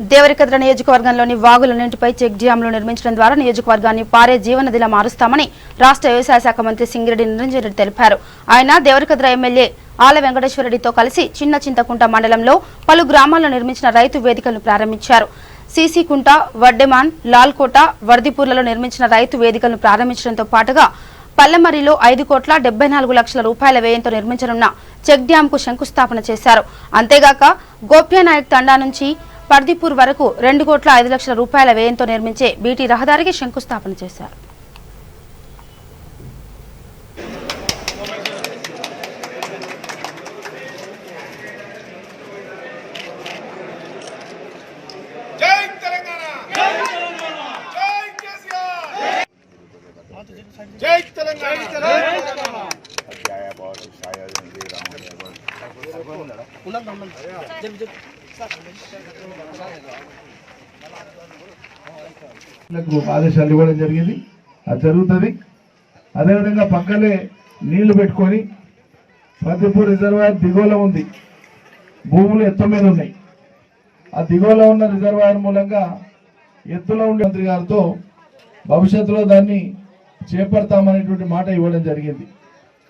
దేవరకద్ర నియోజకవర్గంలోని వాగులన్నింటిపై చెక్ డ్యాంలు నిర్మించడం ద్వారా నియోజకవర్గాన్ని పారే జీవనదిలా మారుస్తామని రాష్ట్ర వ్యవసాయ శాఖ మంత్రి సింగిరెడ్డి నిరంజన్ రెడ్డి తెలిపారు. ఆయన దేవరకద్ర ఎమ్మెల్యే ఆల వెంకటేశ్వరరెడ్డితో కలిసి చిన్న చింతకుంట మండలంలో పలు గ్రామాల్లో నిర్మించిన రైతు వేదికలను ప్రారంభించారు. సీసీకుంట, వడ్డెమాన్, లాల్కోట, వర్దిపూర్లలో నిర్మించిన రైతు వేదికలను ప్రారంభించడంతో పాటుగా పల్లెమరిలో 5,74,00,000 రూపాయల వ్యయంతో నిర్మించనున్న చెక్ డ్యాంకు శంకుస్థాపన చేశారు. అంతేగాక గోప్యానాయక్ తండా నుంచి పర్దిపూర్ వరకు 2,05,00,000 రూపాయల వ్యయంతో నిర్మించే బీటీ రహదారికి శంకుస్థాపన చేశారు. జై తెలంగాణ ఆదేశాలు ఇవ్వడం జరిగింది. అది జరుగుతుంది. అదేవిధంగా పక్కనే నీళ్లు పెట్టుకొని పర్దిపూర్ రిజర్వాయర్ దిగువలో ఉంది, భూములు ఎత్తు మీద ఉన్నాయి. ఆ దిగువలో ఉన్న రిజర్వాయర్ మూలంగా ఎత్తులో ఉండే మంత్రి గారితో భవిష్యత్తులో దాన్ని చేపడతామనేటువంటి మాట ఇవ్వడం జరిగింది.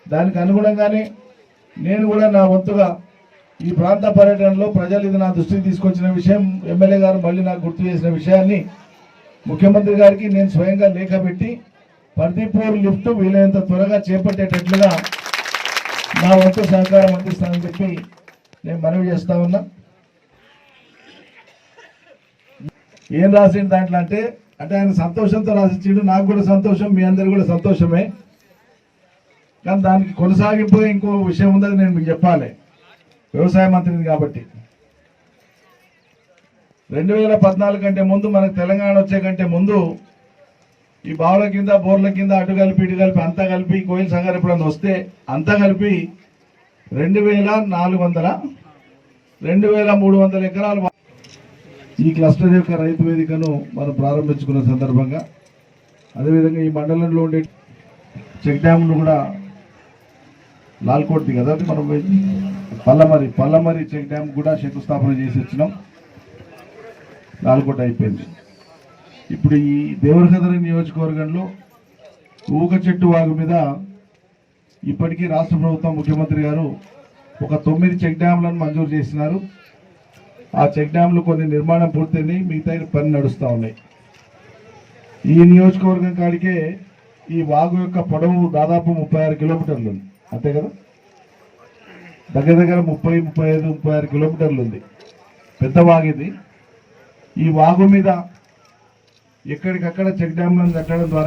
దానికి అనుగుణంగానే నేను కూడా నా వంతుగా ఈ ప్రాంత పర్యటనలో ప్రజలు ఇది నా దృష్టికి తీసుకొచ్చిన విషయం, ఎమ్మెల్యే గారు మళ్ళీ నాకు గుర్తు చేసిన విషయాన్ని ముఖ్యమంత్రి గారికి నేను స్వయంగా లేఖ పెట్టి పర్దిపూర్ లిఫ్ట్ వీలైనంత త్వరగా చేపట్టేటట్లుగా నా వంతు సహకారం అందిస్తానని చెప్పి నేను మనవి చేస్తా ఉన్నా. ఏం రాసిండు దాంట్లో అంటే ఆయన సంతోషంతో రాసిచ్చిండు. నాకు కూడా సంతోషం, మీ అందరు కూడా సంతోషమే. కానీ దానికి కొనసాగింపుగా ఇంకో విషయం ఉందని నేను మీకు చెప్పాలి, వ్యవసాయ మంత్రిని కాబట్టి. 2014 కంటే ముందు, మనకు తెలంగాణ వచ్చే కంటే ముందు ఈ బావుల కింద, బోర్ల కింద అటు కలిపి ఇటు కలిపి అంతా కలిపి కోయిల్ సంగారు ఎప్పుడన్నా వస్తే అంతా కలిపి 2,400, 2,300 ఎకరాలు ఈ క్లస్టర్ యొక్క రైతు వేదికను మనం ప్రారంభించుకున్న సందర్భంగా, అదేవిధంగా ఈ మండలంలో ఉండే చెక్ డ్యామ్ను కూడా లాల్కోట్ది కదా మనం పల్లమరి చెక్ డ్యామ్ కూడా శంకుస్థాపన చేసి వచ్చినాం. లాల్కోట అయిపోయింది. ఇప్పుడు ఈ దేవరకద్ర నియోజకవర్గంలో ఊక చెట్టు వాగు మీద ఇప్పటికీ రాష్ట్ర ప్రభుత్వం, ముఖ్యమంత్రి గారు ఒక 9 చెక్ డ్యామ్లను మంజూరు చేసినారు. ఆ చెక్ డ్యామ్లు కొన్ని నిర్మాణం పూర్తయింది, మిగతా పని నడుస్తూ ఉన్నాయి. ఈ నియోజకవర్గం కాడికే ఈ వాగు యొక్క పొడవు దాదాపు 36 కిలోమీటర్లు ఉంది, అంతే కదా, దగ్గర దగ్గర 35 కిలోమీటర్లు ఉంది. పెద్ద వాగిది. ఈ వాగు మీద ఎక్కడికక్కడ చెక్ డ్యామ్లను కట్టడం ద్వారా